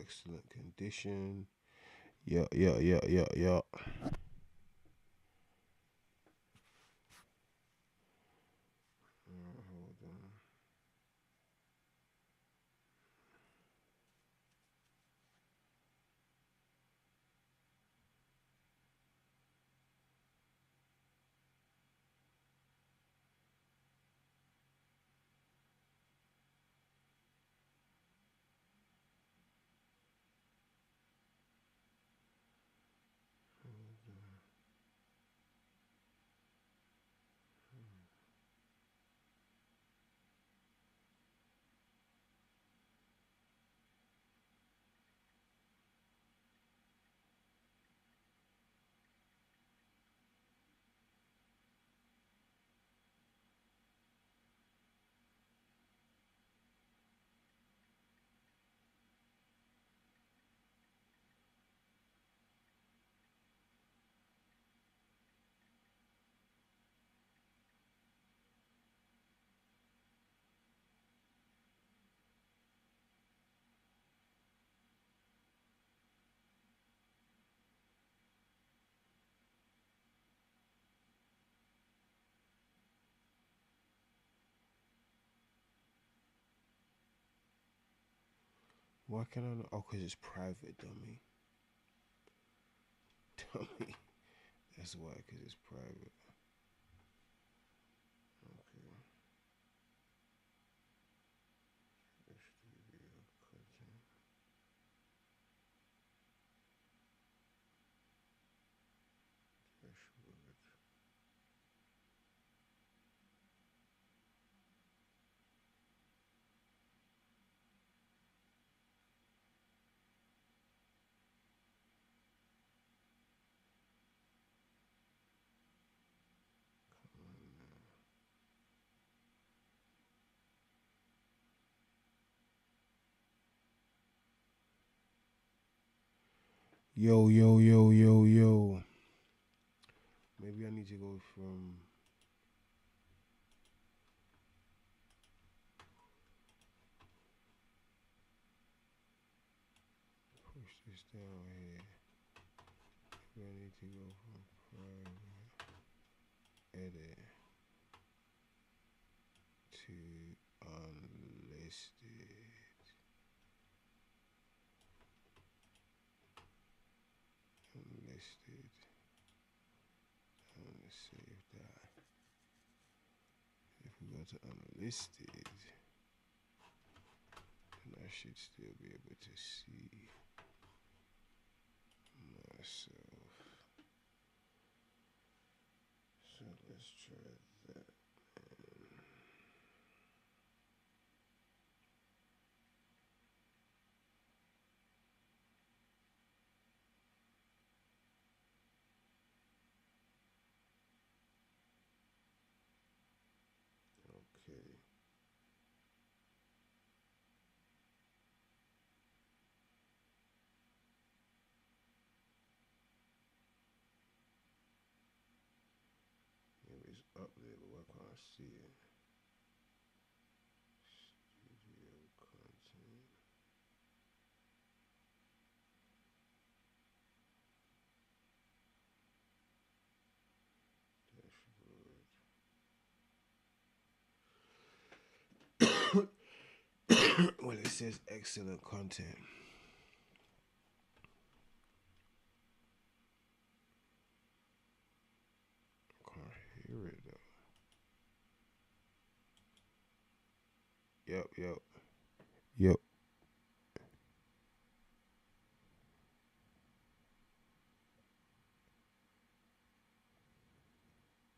excellent condition. Yeah. Hold on. Why can I not? Oh, because it's private, dummy. Dummy. That's why, because it's private. Okay. Studio content. Dashboard. Yo. Maybe I need to go from push this down here. Maybe I need to go from private edit to unlisted. Unlisted. Let's save that. If we go to unlisted, then I should still be able to see myself. So let's try that. Okay. Maybe it's up there, but why can't I see it? Studio content. Dashboard. Well, it says excellent content. Can't hear it though. Yep.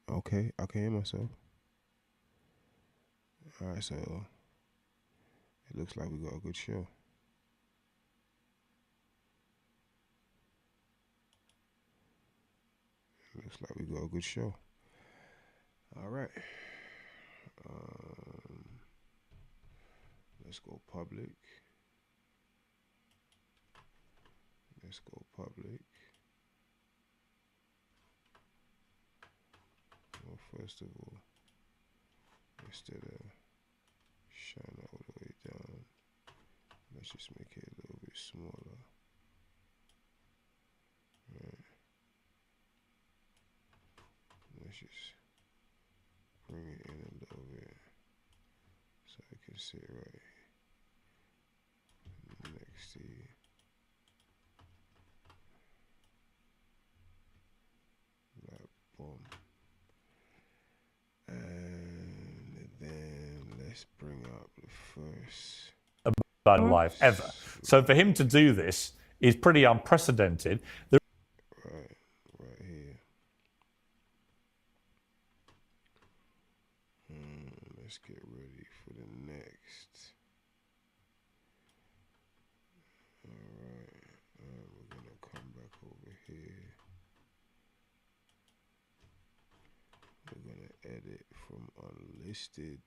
Okay, I can hear myself. All right, so it looks like we got a good show. Looks like we got a good show. All right. Um, let's go public. Let's go public. Well, first of all, instead of shine all the way down, let's just make it a little bit bit smaller. Right. Let's just bring it in a little bit so I can sit right next to you. Like boom. And then let's bring up the first life ever. So for him to do this is pretty unprecedented. Right here. Let's get ready for the next. Alright, we're gonna come back over here. We're gonna edit from unlisted.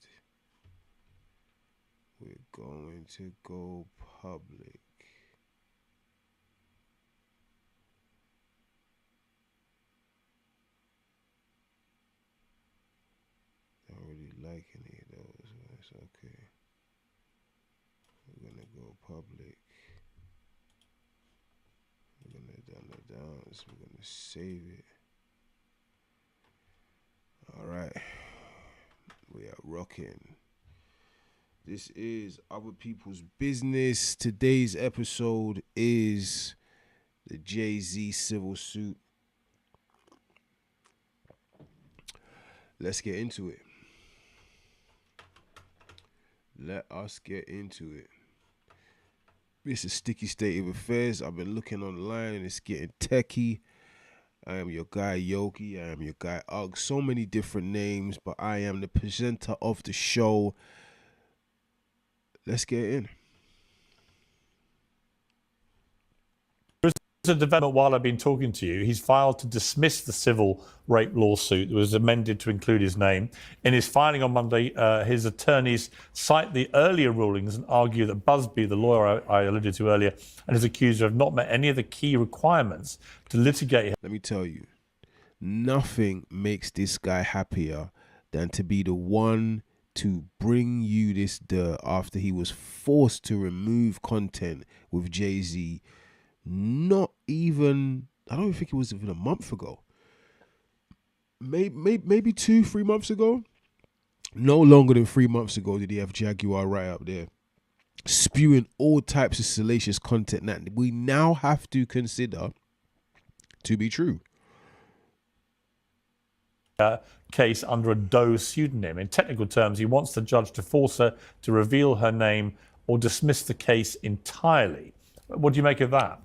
We're going to go public. Don't really like any of those, but it's okay. We're gonna go public. We're gonna downs. We're gonna save it. Alright. We are rocking. This is Other People's Business. Today's episode is the Jay-Z civil suit. Let's get into it. Let us get into it. It's a sticky state of affairs. I've been looking online and it's getting techie. I am your guy Yogi. I am your guy Ugg. So many different names, but I am the presenter of the show. Let's get in. There's a development while I've been talking to you. He's filed to dismiss the civil rape lawsuit that was amended to include his name. In his filing on Monday, his attorneys cite the earlier rulings and argue that Busby, the lawyer I alluded to earlier, and his accuser have not met any of the key requirements to litigate. Let me tell you, nothing makes this guy happier than to be the one to bring you this dirt after he was forced to remove content with Jay-Z. Not even, I don't think it was even a month ago. Maybe 2-3 months ago. No longer than 3 months ago did he have Jaguar right up there, spewing all types of salacious content that we now have to consider to be true. Case under a Doe pseudonym. In technical terms, he wants the judge to force her to reveal her name or dismiss the case entirely. What do you make of that?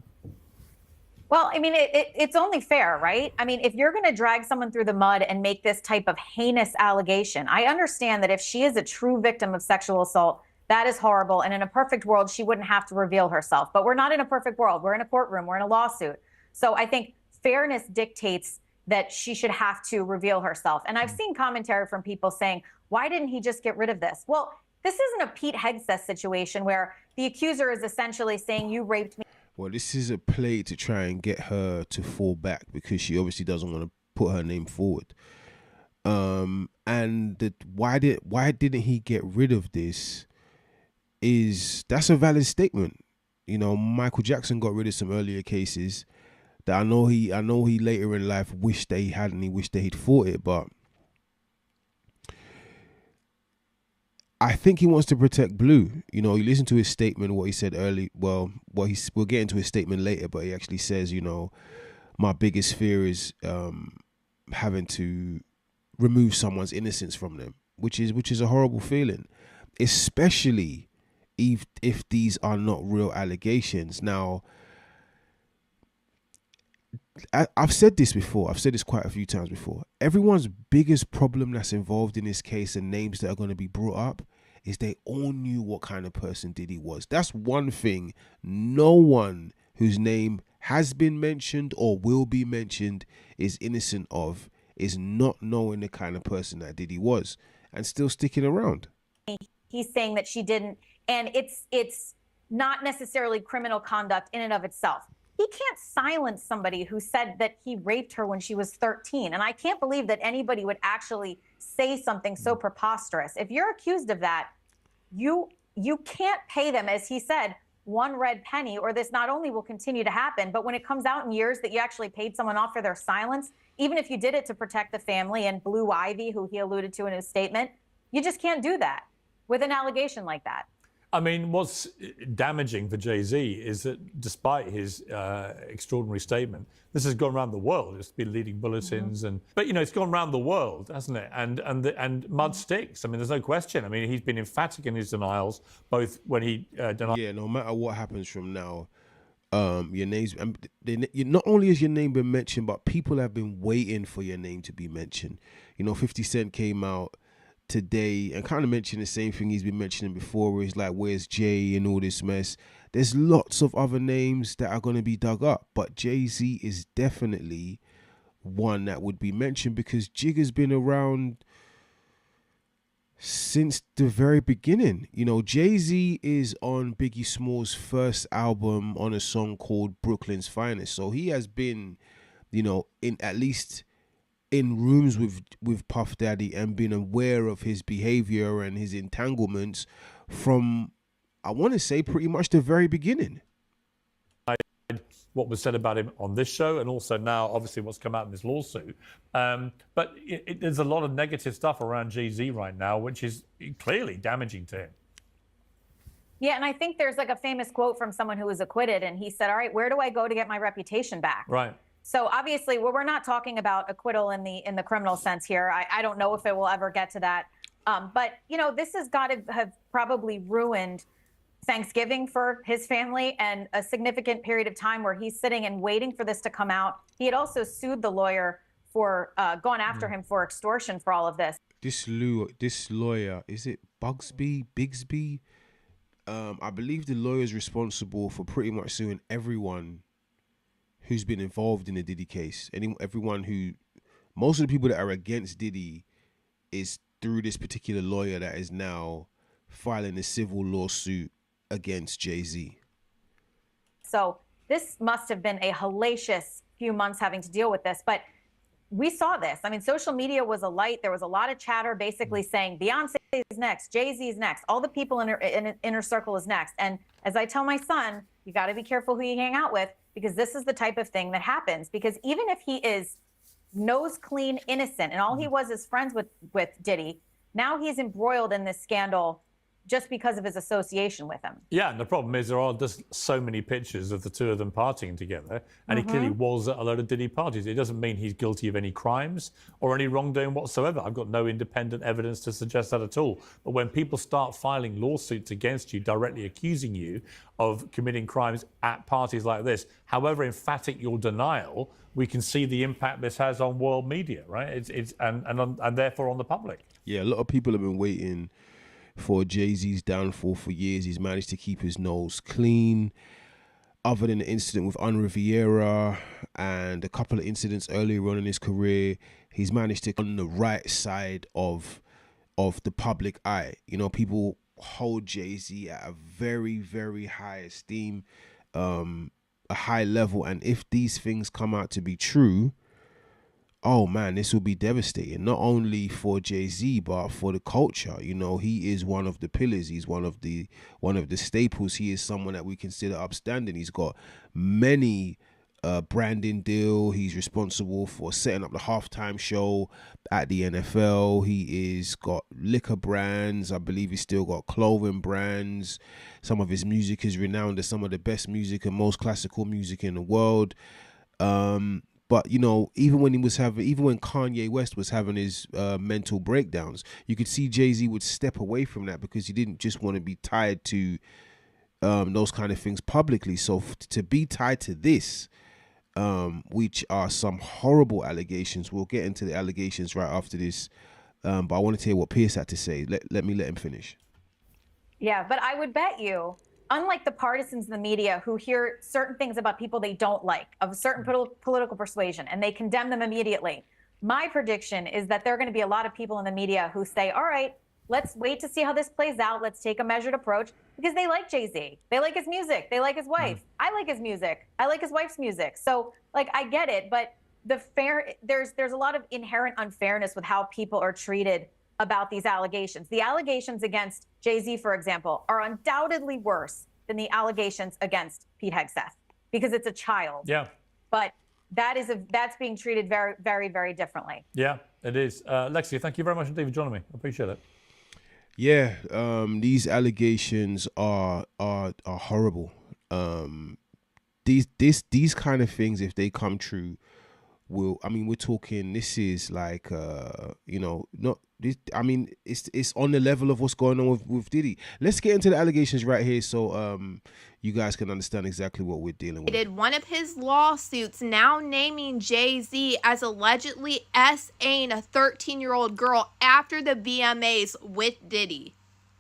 Well, I mean, it's only fair, right? I mean, if you're going to drag someone through the mud and make this type of heinous allegation, I understand that if she is a true victim of sexual assault, that is horrible. And in a perfect world, she wouldn't have to reveal herself. But we're not in a perfect world. We're in a courtroom. We're in a lawsuit. So I think fairness dictates that she should have to reveal herself. And I've seen commentary from people saying, why didn't he just get rid of this? Well, this isn't a Pete Hegseth situation where the accuser is essentially saying you raped me. Well, this is a play to try and get her to fall back because she obviously doesn't want to put her name forward. Why didn't he get rid of this? That's a valid statement. You know, Michael Jackson got rid of some earlier cases that I know he later in life wished that he hadn't. He wished that he'd fought it, but I think he wants to protect Blue. You know, you listen to his statement, what he said early. We'll get into his statement later, but he actually says, you know, my biggest fear is having to remove someone's innocence from them, which is a horrible feeling, especially if these are not real allegations. Now, I've said this before. I've said this quite a few times before. Everyone's biggest problem that's involved in this case and names that are going to be brought up is they all knew what kind of person Diddy was. That's one thing no one whose name has been mentioned or will be mentioned is innocent of, is not knowing the kind of person that Diddy was and still sticking around. He's saying that she didn't, and it's not necessarily criminal conduct in and of itself. He can't silence somebody who said that he raped her when she was 13. And I can't believe that anybody would actually say something so preposterous. If you're accused of that, you can't pay them, as he said, one red penny, or this not only will continue to happen, but when it comes out in years that you actually paid someone off for their silence, even if you did it to protect the family and Blue Ivy, who he alluded to in his statement, you just can't do that with an allegation like that. I mean, what's damaging for Jay-Z is that despite his extraordinary statement, this has gone around the world. It's been leading bulletins, but it's gone around the world, hasn't it? And mud sticks. I mean, there's no question. I mean, he's been emphatic in his denials, both when he denied. Yeah, no matter what happens from now, your name's not only has your name been mentioned, but people have been waiting for your name to be mentioned. 50 Cent came out today and kind of mentioned the same thing he's been mentioning before, where he's like, where's Jay and all this mess. There's lots of other names that are going to be dug up, but Jay-Z is definitely one that would be mentioned because Jigga's been around since the very beginning. Jay-Z is on Biggie Smalls' first album on a song called Brooklyn's Finest, so he has been in at least in rooms with Puff Daddy and been aware of his behavior and his entanglements from, I want to say, pretty much the very beginning. What was said about him on this show, and also now, obviously, what's come out in this lawsuit. But there's a lot of negative stuff around Jay-Z right now, which is clearly damaging to him. Yeah, and I think there's like a famous quote from someone who was acquitted, and he said, all right, where do I go to get my reputation back? Right. So obviously, we're not talking about acquittal in the criminal sense here. I don't know if it will ever get to that. But, this has got to have probably ruined Thanksgiving for his family and a significant period of time where he's sitting and waiting for this to come out. He had also sued the lawyer for gone after him for extortion for all of this. This lawyer, is it Bigsby? I believe the lawyer is responsible for pretty much suing everyone who's been involved in the Diddy case. Most of the people that are against Diddy is through this particular lawyer that is now filing a civil lawsuit against Jay-Z. So this must have been a hellacious few months having to deal with this, but we saw this. I mean, social media was alight. There was a lot of chatter basically saying Beyonce is next, Jay-Z is next, all the people in her inner circle is next. And as I tell my son, you got to be careful who you hang out with, because this is the type of thing that happens. Because even if he is nose clean innocent and all he was is friends with Diddy, now he's embroiled in this scandal just because of his association with him. Yeah, and the problem is there are just so many pictures of the two of them partying together, and he clearly was at a load of Diddy parties. It doesn't mean he's guilty of any crimes or any wrongdoing whatsoever. I've got no independent evidence to suggest that at all. But when people start filing lawsuits against you, directly accusing you of committing crimes at parties like this, however emphatic your denial, we can see the impact this has on world media, right? And therefore on the public. Yeah, a lot of people have been waiting for Jay-Z's downfall for years. He's managed to keep his nose clean. Other than the incident with An Riviera and a couple of incidents earlier on in his career, he's managed to on the right side of the public eye. People hold Jay-Z at a very, very high esteem, a high level. And if these things come out to be true, oh man, this will be devastating, not only for Jay-Z, but for the culture. He is one of the pillars. He's one of the staples. He is someone that we consider upstanding. He's got many branding deal. He's responsible for setting up the halftime show at the NFL. He is got liquor brands. I believe he's still got clothing brands. Some of his music is renowned as some of the best music and most classical music in the world. But even when Kanye West was having his mental breakdowns, you could see Jay-Z would step away from that because he didn't just want to be tied to those kind of things publicly. So to be tied to this, which are some horrible allegations, we'll get into the allegations right after this. But I want to hear what Pierce had to say. Let him finish. Yeah, but I would bet you, unlike the partisans in the media who hear certain things about people they don't like, of a certain political persuasion, and they condemn them immediately, my prediction is that there are going to be a lot of people in the media who say, all right, let's wait to see how this plays out. Let's take a measured approach, because they like Jay-Z. They like his music. They like his wife. I like his music. I like his wife's music. So, I get it, but there's a lot of inherent unfairness with how people are treated about these allegations. The allegations against Jay-Z, for example, are undoubtedly worse than the allegations against Pete Hegseth because it's a child. Yeah. But that's being treated very, very, very differently. Yeah, it is. Lexi, thank you very much indeed for joining me. I appreciate it. Yeah, these allegations are horrible. These kind of things, if they come true, we're talking, this is like not this, it's on the level of what's going on with Diddy. Let's get into the allegations right here so you guys can understand exactly what we're dealing with. One of his lawsuits now naming Jay-Z as allegedly S.A.ing a 13-year-old girl after the VMAs with Diddy.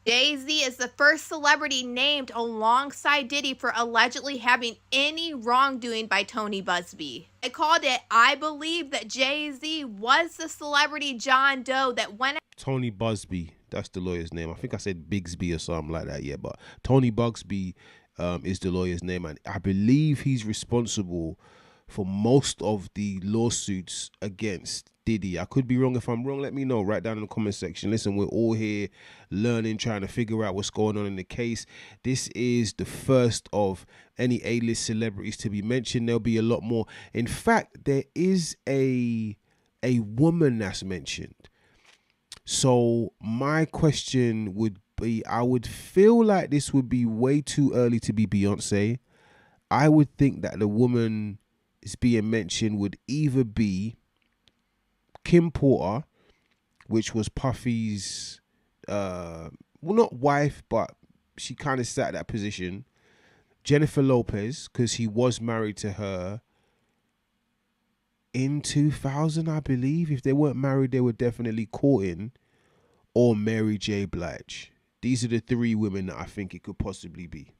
Jay-Z is the first celebrity named alongside Diddy for allegedly having any wrongdoing by Tony Busby. I called it, I believe that Jay-Z was the celebrity John Doe that went... Tony Busby, that's the lawyer's name. I think I said Bigsby or something like that, yeah, but Tony Busby is the lawyer's name, and I believe he's responsible for most of the lawsuits against Diddy. I could be wrong. If I'm wrong, let me know. Write down in the comment section. Listen, we're all here learning, trying to figure out what's going on in the case. This is the first of any A-list celebrities to be mentioned. There'll be a lot more. In fact, there is a woman that's mentioned. So my question would be, I would feel like this would be way too early to be Beyonce. I would think that the woman is being mentioned would either be Kim Porter, which was Puffy's, not wife, but she kind of sat that position. Jennifer Lopez, because he was married to her in 2000, I believe. If they weren't married, they were definitely courting. Or Mary J. Blige. These are the three women that I think it could possibly be.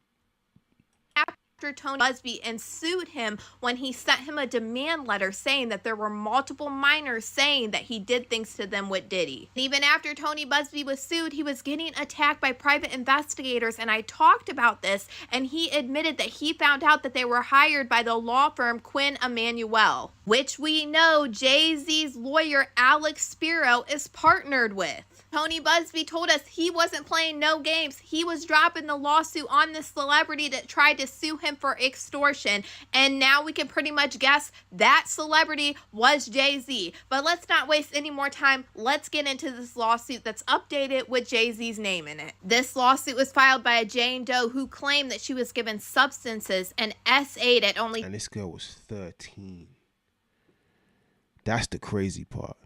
Tony Busby and sued him when he sent him a demand letter saying that there were multiple minors saying that he did things to them with Diddy. And even after Tony Busby was sued, he was getting attacked by private investigators, and I talked about this, and he admitted that he found out that they were hired by the law firm Quinn Emanuel, which we know Jay-Z's lawyer Alex Spiro is partnered with. Tony Busby told us he wasn't playing no games. He was dropping the lawsuit on this celebrity that tried to sue him for extortion. And now we can pretty much guess that celebrity was Jay-Z. But let's not waste any more time. Let's get into this lawsuit that's updated with Jay-Z's name in it. This lawsuit was filed by a Jane Doe who claimed that she was given substances and S.A.'d at only... And this girl was 13. That's the crazy part.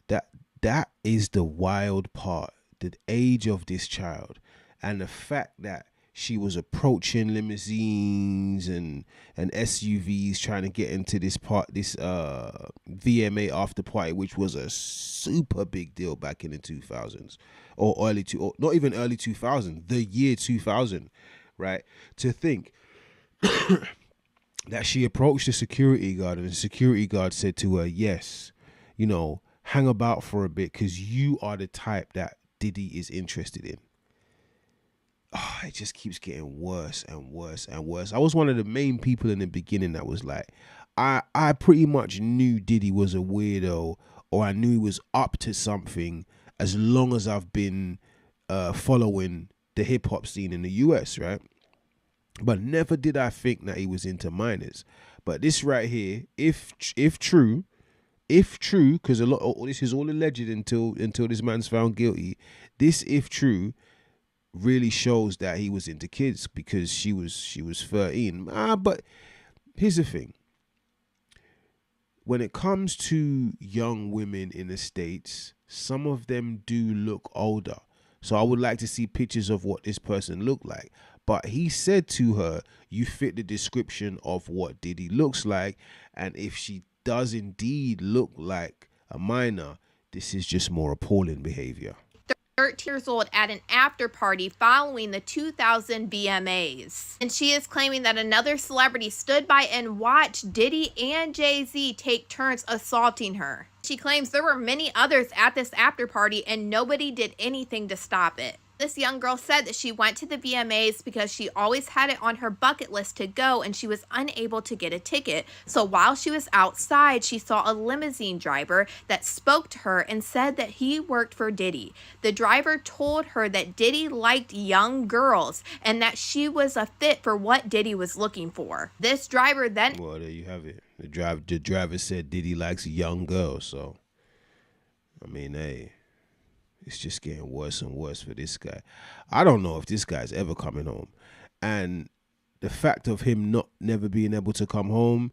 That is the wild part, the age of this child, and the fact that she was approaching limousines and SUVs trying to get into this VMA after party, which was a super big deal back in the 2000s or not even early 2000s, the year 2000, right? To think that she approached the security guard and the security guard said to her, yes, hang about for a bit because you are the type that Diddy is interested in. Oh, it just keeps getting worse and worse and worse. I was one of the main people in the beginning that was like, I pretty much knew Diddy was a weirdo, or I knew he was up to something as long as I've been following the hip hop scene in the US, right? But never did I think that he was into minors. But this right here, if true, because this is all alleged until this man's found guilty. This, if true, really shows that he was into kids because she was 13. But here's the thing: when it comes to young women in the States, some of them do look older. So I would like to see pictures of what this person looked like. But he said to her, "You fit the description of what Diddy looks like, and if she does indeed look like a minor, this is just more appalling behavior." 13 years old at an after party following the 2000 VMAs. And she is claiming that another celebrity stood by and watched Diddy and Jay-Z take turns assaulting her. She claims there were many others at this after party and nobody did anything to stop it. This young girl said that she went to the VMAs because she always had it on her bucket list to go and she was unable to get a ticket. So while she was outside, she saw a limousine driver that spoke to her and said that he worked for Diddy. The driver told her that Diddy liked young girls and that she was a fit for what Diddy was looking for. This driver then... Well, there you have it. The driver said Diddy likes young girls. So, I mean, hey... It's just getting worse and worse for this guy. I don't know if this guy's ever coming home. And the fact of him never being able to come home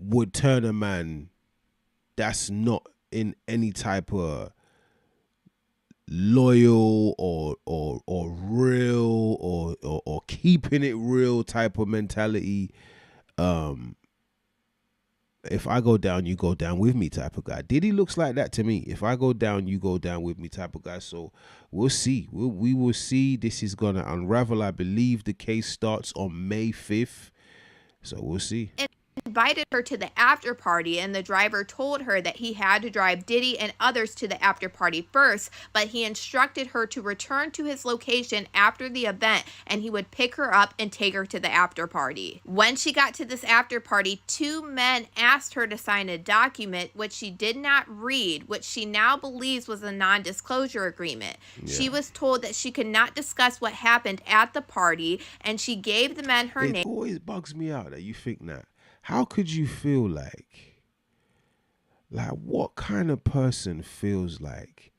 would turn a man that's not in any type of loyal or real or keeping it real type of mentality. If I go down, you go down with me type of guy. Diddy looks like that to me. If I go down, you go down with me type of guy. So we'll see. We will see. This is going to unravel. I believe the case starts on May 5th. So we'll see. Invited her to the after party, and the driver told her that he had to drive Diddy and others to the after party first, but he instructed her to return to his location after the event and he would pick her up and take her to the after party. When she got to this after party, two men asked her to sign a document which she did not read, which she now believes was a non-disclosure agreement. Yeah. She was told that she could not discuss what happened at the party, and she gave the men her name. It always bugs me out that you think that. How could you feel like what kind of person feels like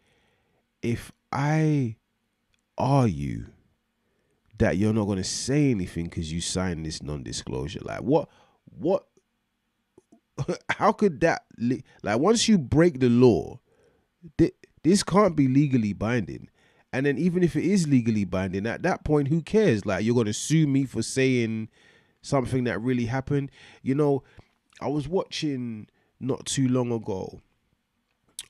if I argue that you're not going to say anything because you signed this non-disclosure? Like what, how could that, like once you break the law, this can't be legally binding. And then even if it is legally binding, at that point, who cares? Like you're going to sue me for saying something that really happened. You know, I was watching not too long ago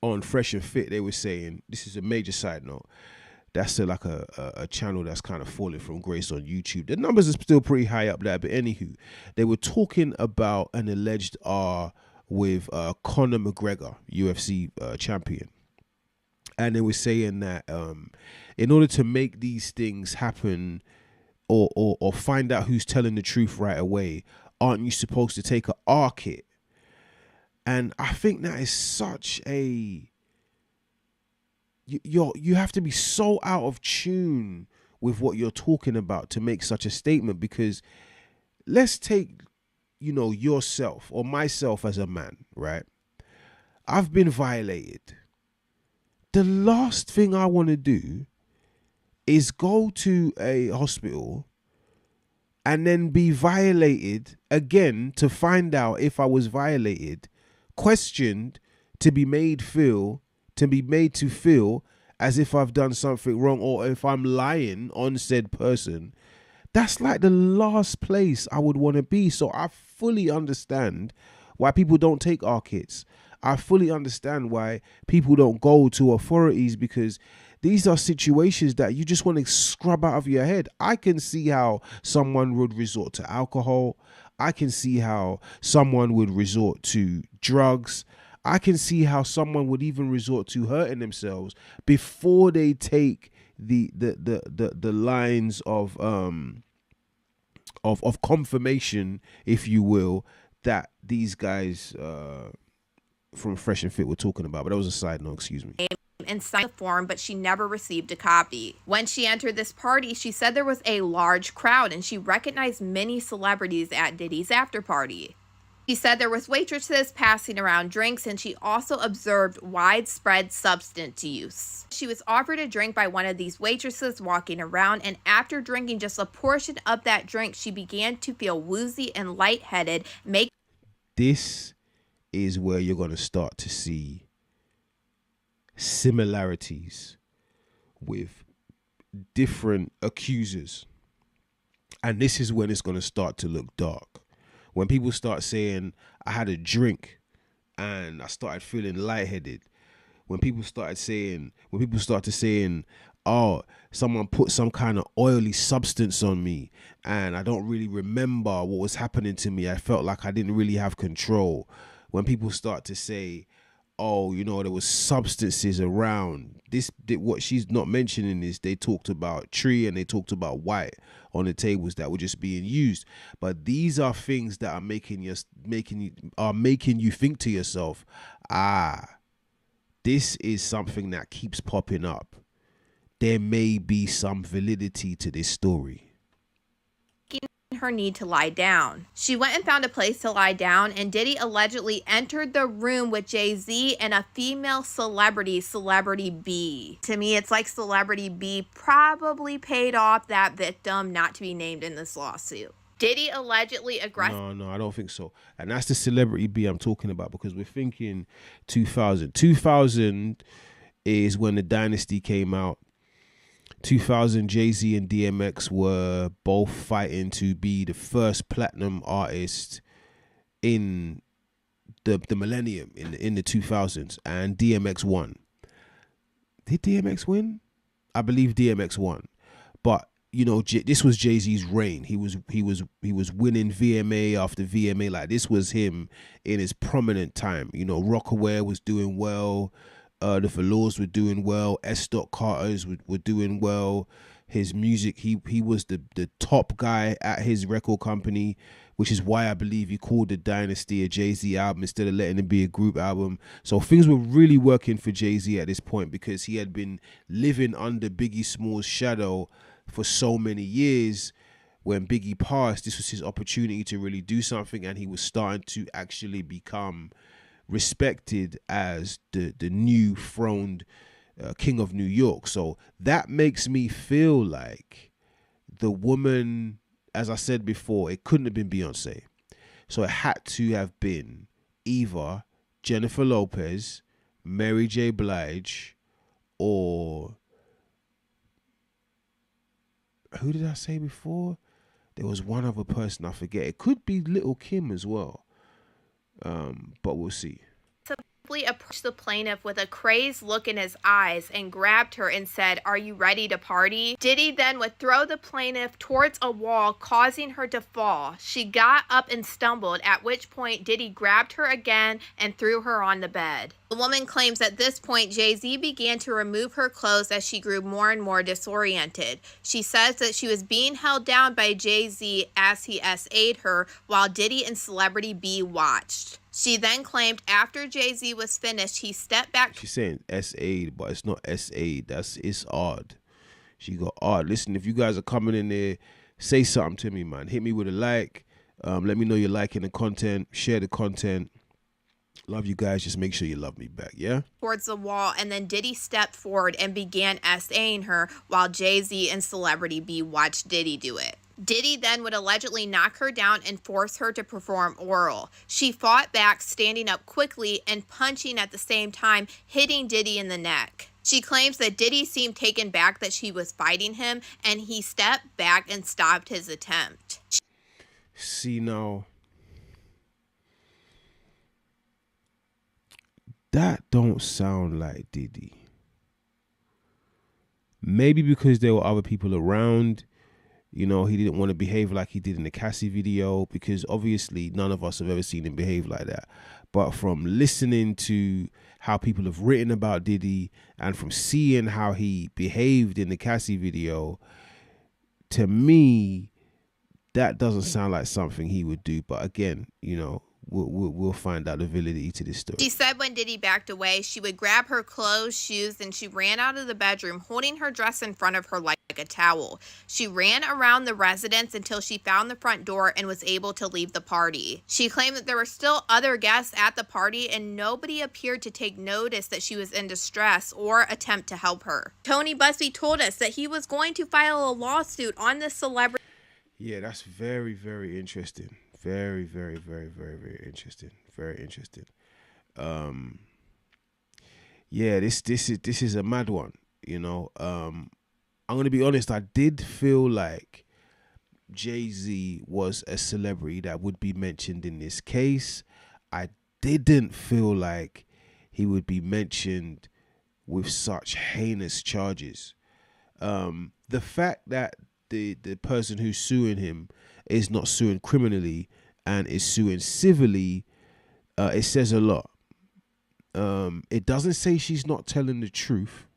on Fresh and Fit. They were saying, this is a major side note, that's like a channel that's kind of falling from grace on YouTube. The numbers are still pretty high up there, but anywho, they were talking about an alleged R with Conor McGregor, UFC champion. And they were saying that in order to make these things happen, or find out who's telling the truth right away, aren't you supposed to take a R kit? And I think that is such a... You have to be so out of tune with what you're talking about to make such a statement, because let's take, yourself or myself as a man, right? I've been violated. The last thing I want to do is go to a hospital and then be violated again to find out if I was violated, questioned, to be made to feel as if I've done something wrong or if I'm lying on said person. That's like the last place I would want to be. So I fully understand why people don't take our kits. I fully understand why people don't go to authorities, because these are situations that you just want to scrub out of your head. I can see how someone would resort to alcohol. I can see how someone would resort to drugs. I can see how someone would even resort to hurting themselves before they take the lines of confirmation, if you will, that these guys from Fresh and Fit were talking about. But that was a side note, excuse me. And signed the form, but she never received a copy. When she entered this party, she said there was a large crowd and she recognized many celebrities at Diddy's after party. She said there was waitresses passing around drinks, and she also observed widespread substance use. She was offered a drink by one of these waitresses walking around, and after drinking just a portion of that drink, she began to feel woozy and lightheaded. This is where you're going to start to see similarities with different accusers. And this is when it's going to start to look dark. When people start saying, I had a drink and I started feeling lightheaded. When people started saying, oh, someone put some kind of oily substance on me and I don't really remember what was happening to me. I felt like I didn't really have control. When people start to say, oh, you know, there was substances around. What she's not mentioning is they talked about tree and they talked about white on the tables that were just being used. But these are things that are making you think to yourself, this is something that keeps popping up. There may be some validity to this story. Her need to lie down. She went and found a place to lie down, and Diddy allegedly entered the room with Jay-Z and a female celebrity, Celebrity B. To me, it's like Celebrity B probably paid off that victim not to be named in this lawsuit. Diddy allegedly aggressive. No, I don't think so. And that's the Celebrity B I'm talking about, because we're thinking 2000. 2000 is when the Dynasty came out. 2000, Jay-Z and DMX were both fighting to be the first platinum artist in the millennium in the 2000s, and DMX won. Did DMX win? I believe DMX won, but you know, this was Jay-Z's reign. He was winning VMA after VMA. Like, this was him in his prominent time. You know, Rockaware was doing well. The Velours were doing well. S. Carter's were doing well. His music, he was the top guy at his record company, which is why I believe he called the Dynasty a Jay-Z album instead of letting it be a group album. So things were really working for Jay-Z at this point, because he had been living under Biggie Smalls' shadow for so many years. When Biggie passed, this was his opportunity to really do something, and he was starting to actually become respected as the new throned king of New York. So that makes me feel like the woman, as I said before, it couldn't have been Beyonce. So it had to have been either Jennifer Lopez, Mary J. Blige, or who did I say before? There was one other person, I forget. It could be Little Kim as well. But we'll see. Approached the plaintiff with a crazed look in his eyes and grabbed her and said, "Are you ready to party?" Diddy then would throw the plaintiff towards a wall, causing her to fall. She got up and stumbled, at which point Diddy grabbed her again and threw her on the bed. The woman claims at this point Jay-Z began to remove her clothes as she grew more and more disoriented. She says that she was being held down by Jay-Z as he SA'd her while Diddy and Celebrity B watched. She then claimed after Jay-Z was finished, he stepped back. She's saying S-Aid, but it's not S-Aid. It's odd. She got odd. Listen, if you guys are coming in there, say something to me, man. Hit me with a like. Let me know you're liking the content. Share the content. Love you guys. Just make sure you love me back, yeah? Towards the wall, and then Diddy stepped forward and began SAing her while Jay-Z and Celebrity B watched Diddy do it. Diddy then would allegedly knock her down and force her to perform oral. She fought back, standing up quickly and punching at the same time, hitting Diddy in the neck. She claims that Diddy seemed taken back that she was fighting him, and he stepped back and stopped his attempt. See, now, that don't sound like Diddy. Maybe because there were other people around. You know, he didn't want to behave like he did in the Cassie video, because obviously none of us have ever seen him behave like that. But from listening to how people have written about Diddy and from seeing how he behaved in the Cassie video, to me, that doesn't sound like something he would do. But again, you know, we'll find out the validity to this story. She said when Diddy backed away, she would grab her clothes, shoes, and she ran out of the bedroom, holding her dress in front of her like a towel. She ran around the residence until she found the front door and was able to leave the party. She claimed that there were still other guests at the party and nobody appeared to take notice that she was in distress or attempt to help her. Tony Busby told us that he was going to file a lawsuit on this celebrity. Yeah, that's very, very interesting. Very, very, very, very, very interesting. Very interesting. Yeah, this is a mad one. You know, I'm gonna be honest. I did feel like Jay-Z was a celebrity that would be mentioned in this case. I didn't feel like he would be mentioned with such heinous charges. The fact that the person who's suing him is not suing criminally and is suing civilly, it says a lot. It doesn't say she's not telling the truth,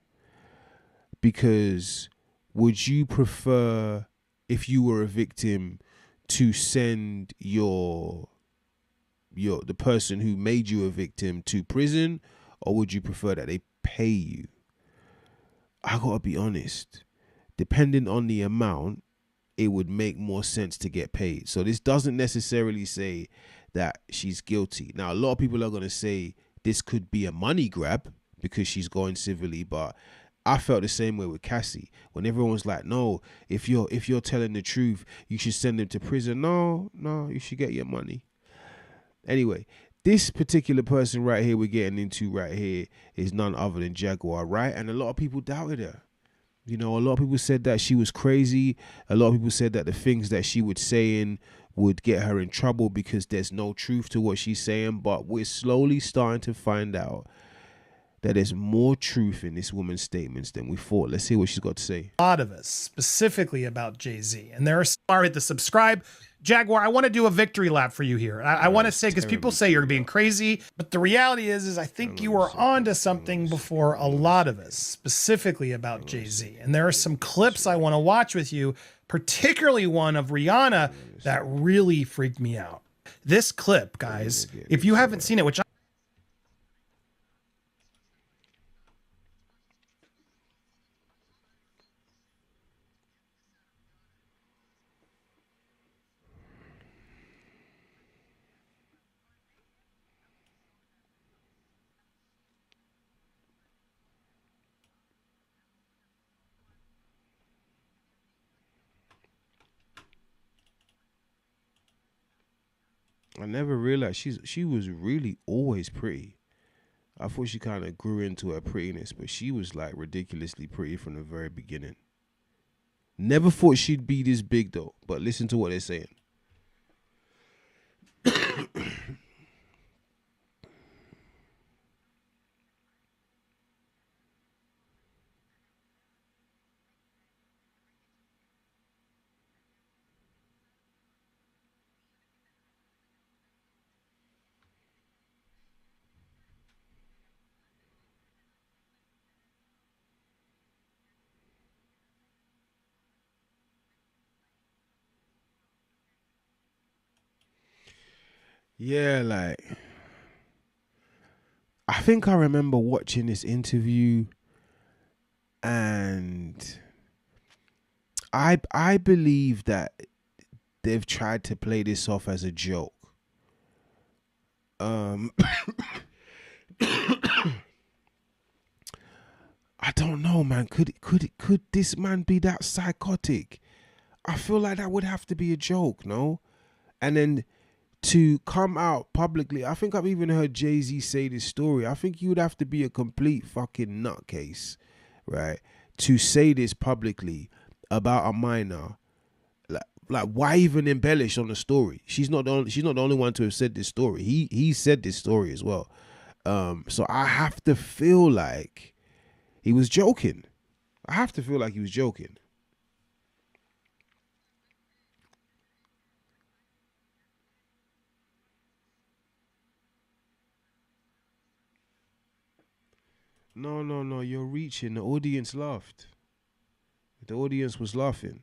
because would you prefer, if you were a victim, to send the person who made you a victim to prison, or would you prefer that they pay you? I gotta be honest, depending on the amount, it would make more sense to get paid. So this doesn't necessarily say that she's guilty. Now, a lot of people are gonna say this could be a money grab because she's going civilly, but I felt the same way with Cassie when everyone's like, no, if you're telling the truth, you should send them to prison. No, you should get your money. Anyway, this particular person right here we're getting into right here is none other than Jaguar, right? And a lot of people doubted her. You know, a lot of people said that she was crazy. A lot of people said that the things that she would saying would get her in trouble because there's no truth to what she's saying. But we're slowly starting to find out that there's more truth in this woman's statements than we thought. Let's see what she's got to say. A lot of us, specifically about Jay-Z. And there are some hit the subscribe. Jaguar, I want to do a victory lap for you here. I want to say, because people say you're being crazy, but the reality is I think you were onto something before a lot of us, specifically about Jay-Z. And there are some clips I want to watch with you, particularly one of Rihanna that really freaked me out. This clip, guys, if you haven't seen it, which I never realized she was really always pretty. I thought she kind of grew into her prettiness, but she was like ridiculously pretty from the very beginning. Never thought she'd be this big though, but listen to what they're saying. Yeah, like, I think I remember watching this interview, and I believe that they've tried to play this off as a joke. I don't know, man. Could this man be that psychotic? I feel like that would have to be a joke, no? And then to come out publicly, I think I've even heard Jay-Z say this story. I think you would have to be a complete fucking nutcase, right, to say this publicly about a minor. Like, why even embellish on the story? She's not the only one to have said this story. He said this story as well. So I have to feel like he was joking. I have to feel like he was joking. No, you're reaching. The audience laughed. The audience was laughing.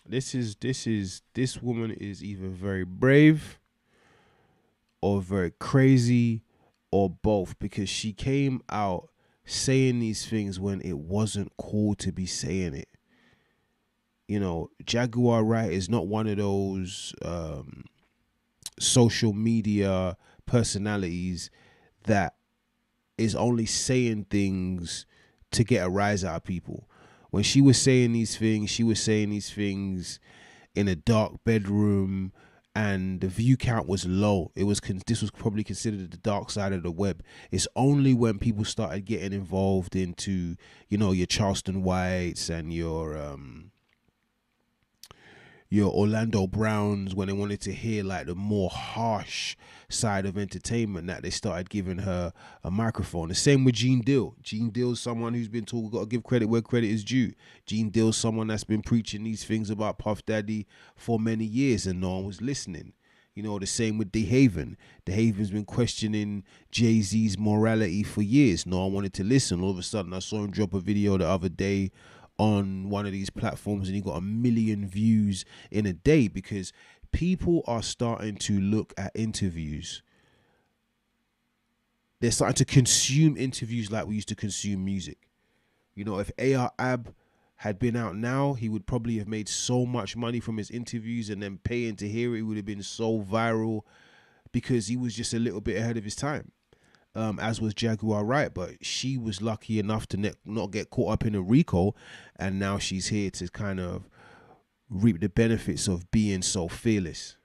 This woman is either very brave or very crazy or both, because she came out saying these things when it wasn't cool to be saying it. You know, Jaguar Wright is not one of those social media personalities that is only saying things to get a rise out of people. When she was saying these things, she was saying these things in a dark bedroom, and the view count was low. This was probably considered the dark side of the web. It's only when people started getting involved into, you know, your Charleston Whites and your Orlando Browns, when they wanted to hear like the more harsh side of entertainment, that they started giving her a microphone. The same with Gene Deal. Gene Deal's someone who's been told, got to give credit where credit is due. Gene Deal's someone that's been preaching these things about Puff Daddy for many years and no one was listening. You know, the same with DeHaven. DeHaven's been questioning Jay-Z's morality for years. No one wanted to listen. All of a sudden, I saw him drop a video the other day on one of these platforms and he got 1 million views in a day, because people are starting to look at interviews. They're starting to consume interviews like we used to consume music. You know, if A.R. Ab had been out now, he would probably have made so much money from his interviews, and then paying to hear it would have been so viral, because he was just a little bit ahead of his time. As was Jaguar Wright, but she was lucky enough to not get caught up in a RICO, and now she's here to kind of reap the benefits of being so fearless.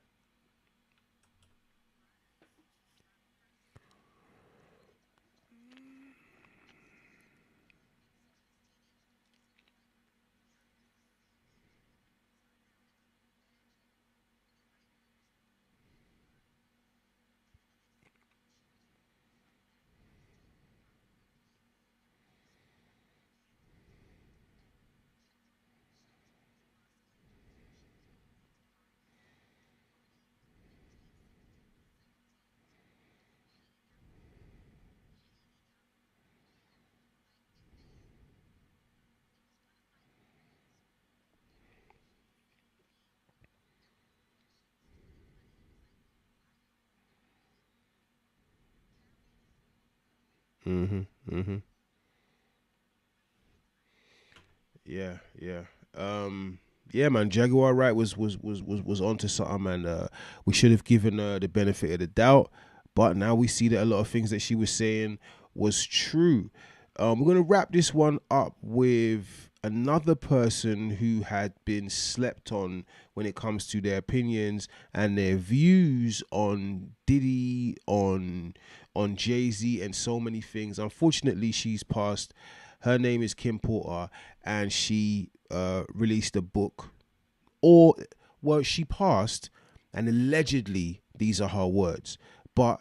Yeah, yeah. Yeah, man, Jaguar Wright was onto something, and we should have given her the benefit of the doubt. But now we see that a lot of things that she was saying was true. We're gonna wrap this one up with another person who had been slept on when it comes to their opinions and their views on Diddy, on Jay-Z, and so many things. Unfortunately, she's passed. Her name is Kim Porter, and she released a book. She passed, and allegedly these are her words. But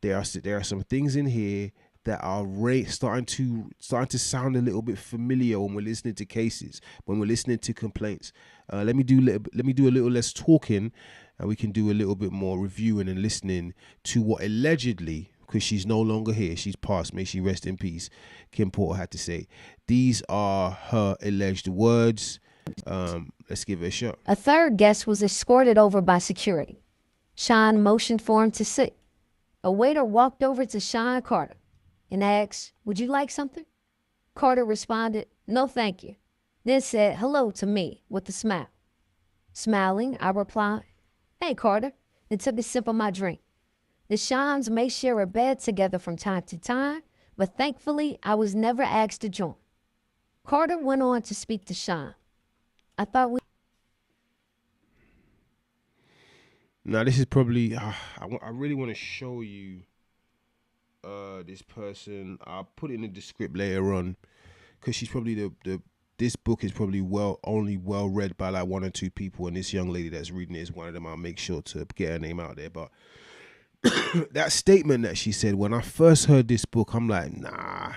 there are some things in here that are starting to sound a little bit familiar when we're listening to cases, when we're listening to complaints. Let me do a little less talking, and we can do a little bit more reviewing and listening to what allegedly, because she's no longer here, she's passed, may she rest in peace, Kim Porter had to say. These are her alleged words. Let's give it a shot. A third guest was escorted over by security. Sean motioned for him to sit. A waiter walked over to Sean Carter and asked, "Would you like something?" Carter responded, "No, thank you." Then said hello to me with a smile. Smiling, I replied, "Hey, Carter," and took a sip of my drink. The Seans may share a bed together from time to time, but thankfully, I was never asked to join. Carter went on to speak to Sean. I thought we... Now, this is probably... I really want to show you this person. I'll put it in the descript later on, because she's probably this book is probably only well read by like one or two people, and this young lady that's reading it is one of them. I'll make sure to get her name out there. But that statement that she said, when I first heard this book, I'm like, nah,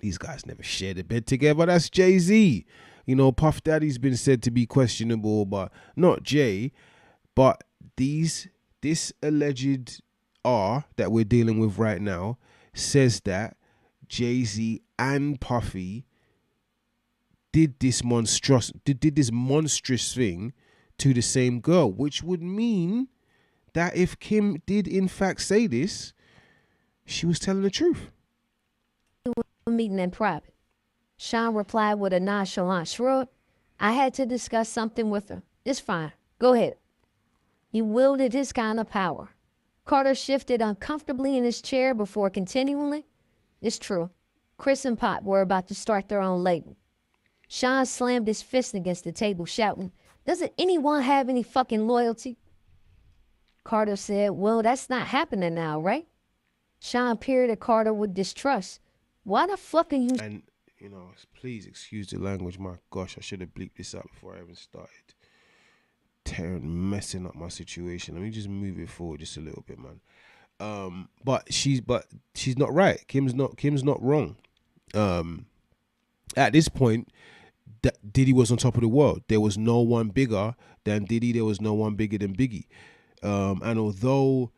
these guys never shared a bed together. That's Jay-Z. You know, Puff Daddy's been said to be questionable, but not Jay. But this alleged R that we're dealing with right now says that Jay-Z and Puffy did this monstrous thing to the same girl, which would mean that if Kim did in fact say this, she was telling the truth. Meeting in private. Sean replied with a nonchalant shrug. I had to discuss something with her. It's fine. Go ahead. He wielded his kind of power. Carter shifted uncomfortably in his chair before continuing. It's true. Chris and Pop were about to start their own label. Sean slammed his fist against the table, shouting, doesn't anyone have any fucking loyalty? Carter said, well, that's not happening now, right? Sean peered at Carter with distrust. Why the fuck are you... And, you know, please excuse the language. My gosh, I should have bleeped this out before I even started. Messing up my situation. Let me just move it forward just a little bit, man. But she's not right. Kim's not wrong. At this point, Diddy was on top of the world. There was no one bigger than Diddy. There was no one bigger than Biggie. And although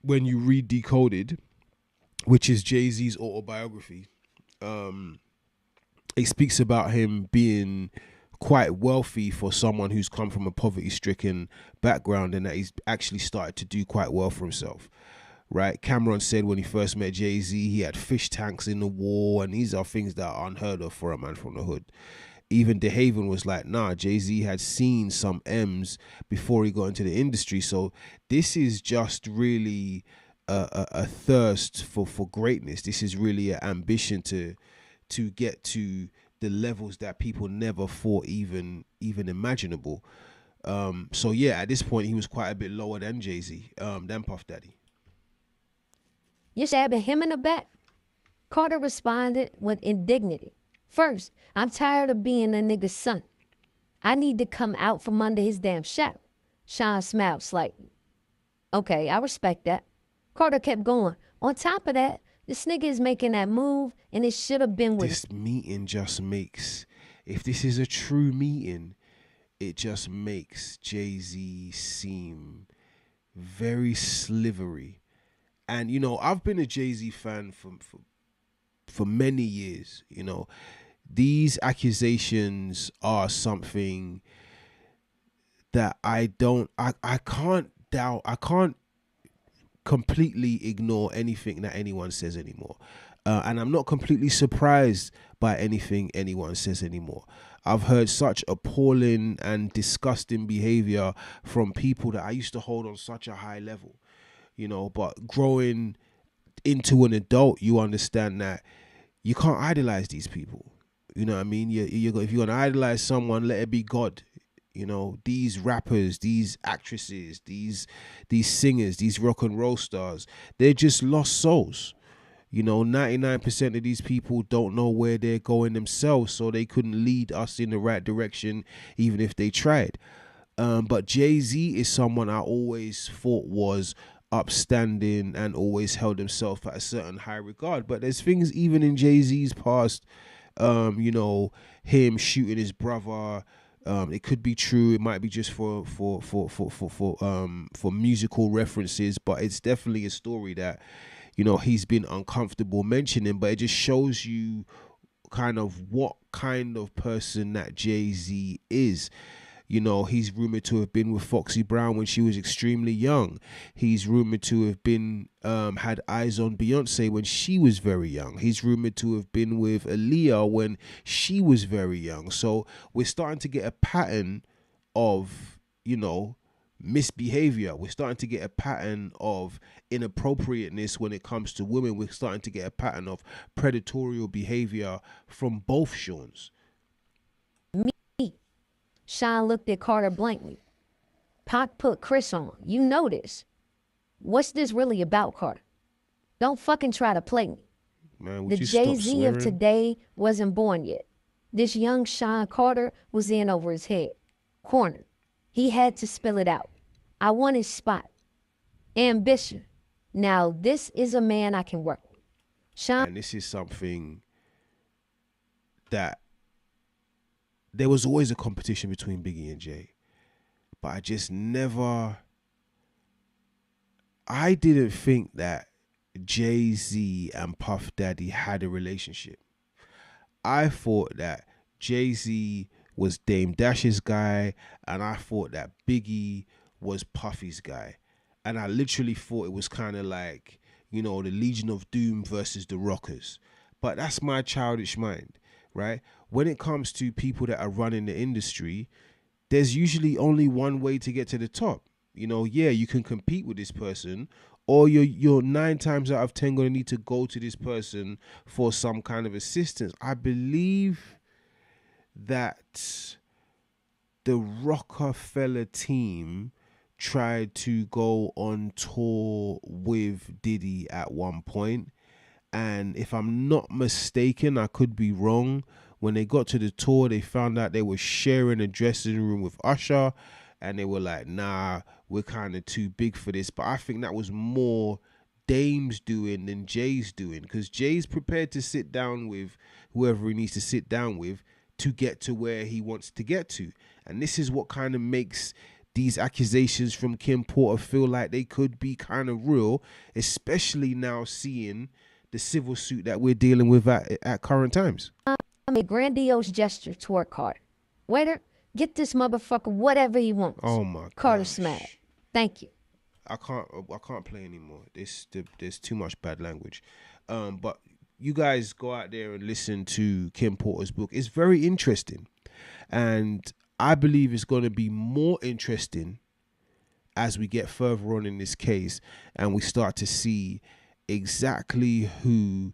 when you read Decoded, which is Jay-Z's autobiography, it speaks about him being quite wealthy for someone who's come from a poverty-stricken background, and that he's actually started to do quite well for himself. Right? Cameron said when he first met Jay-Z, he had fish tanks in the wall, and these are things that are unheard of for a man from the hood. Even DeHaven was like, nah, Jay-Z had seen some M's before he got into the industry. So this is just really a thirst for greatness. This is really an ambition to get to the levels that people never thought even imaginable. So yeah, at this point, he was quite a bit lower than Jay-Z, than Puff Daddy. You're stabbing him in the back? Carter responded with indignity. First, I'm tired of being a nigga's son. I need to come out from under his damn shadow. Sean smiled slightly. Okay, I respect that. Carter kept going. On top of that, this nigga is making that move, and it should have been with... This meeting just makes... If this is a true meeting, it just makes Jay-Z seem very slivery. And, you know, I've been a Jay-Z fan for many years. You know, these accusations are something that I can't doubt. I can't completely ignore anything that anyone says anymore. And I'm not completely surprised by anything anyone says anymore. I've heard such appalling and disgusting behavior from people that I used to hold on such a high level. You know, but growing into an adult, you understand that you can't idolize these people. You know what I mean? If you're going to idolize someone, let it be God. You know, these rappers, these actresses, these singers, these rock and roll stars, they're just lost souls. You know, 99% of these people don't know where they're going themselves, so they couldn't lead us in the right direction even if they tried. But Jay-Z is someone I always thought was upstanding and always held himself at a certain high regard. But there's things even in Jay-Z's past, you know, him shooting his brother. It could be true. It might be just for musical references, but it's definitely a story that, you know, he's been uncomfortable mentioning. But it just shows you kind of what kind of person that Jay-Z is. You know, he's rumored to have been with Foxy Brown when she was extremely young. He's rumored to have been had eyes on Beyonce when she was very young. He's rumored to have been with Aaliyah when she was very young. So we're starting to get a pattern of, you know, misbehavior. We're starting to get a pattern of inappropriateness when it comes to women. We're starting to get a pattern of predatory behavior from both Seans. Sean looked at Carter blankly. Pac put Chris on. You know this. What's this really about, Carter? Don't fucking try to play me. Man, the Jay-Z of today wasn't born yet. This young Sean Carter was in over his head. Cornered. He had to spill it out. I want his spot. Ambition. Now, this is a man I can work with. Sean... And this is something that there was always a competition between Biggie and Jay, but I didn't think that Jay-Z and Puff Daddy had a relationship. I thought that Jay-Z was Dame Dash's guy, and I thought that Biggie was Puffy's guy. And I literally thought it was kind of like, you know, the Legion of Doom versus the Rockers. But that's my childish mind, right? When it comes to people that are running the industry, there's usually only one way to get to the top. You know, yeah, you can compete with this person, or you're 9 times out of 10 going to need to go to this person for some kind of assistance. I believe that the Rockefeller team tried to go on tour with Diddy at one point, and if I'm not mistaken, I could be wrong, when they got to the tour, they found out they were sharing a dressing room with Usher, and they were like, nah, we're kind of too big for this. But I think that was more Dame's doing than Jay's doing, because Jay's prepared to sit down with whoever he needs to sit down with to get to where he wants to get to. And this is what kind of makes these accusations from Kim Porter feel like they could be kind of real, especially now seeing the civil suit that we're dealing with at current times. A grandiose gesture toward Carter. Waiter, get this motherfucker whatever he wants. Oh my Carter gosh. smash. Thank you. I can't play anymore. There's too much bad language. But you guys go out there and listen to Kim Porter's book. It's very interesting, and I believe it's going to be more interesting as we get further on in this case and we start to see exactly who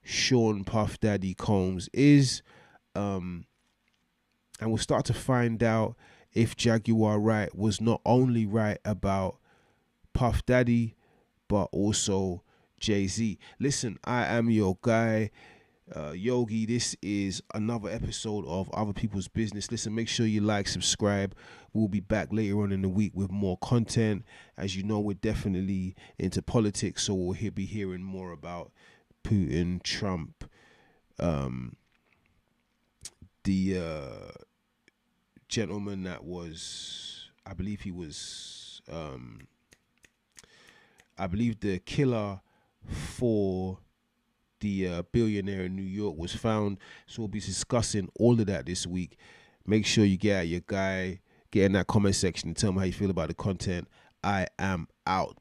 Sean Puff Daddy Combs is, and we'll start to find out if Jaguar Wright was not only right about Puff Daddy but also Jay-Z. Listen, I am your guy, Yogi. This is another episode of Other People's Business. Listen, make sure you like, subscribe. We'll be back later on in the week with more content. As you know, we're definitely into politics, so we'll be hearing more about Putin, Trump, the gentleman that was, I believe the killer for the billionaire in New York was found. So we'll be discussing all of that this week. Make sure you get out your guy, get in that comment section and tell me how you feel about the content. I am out.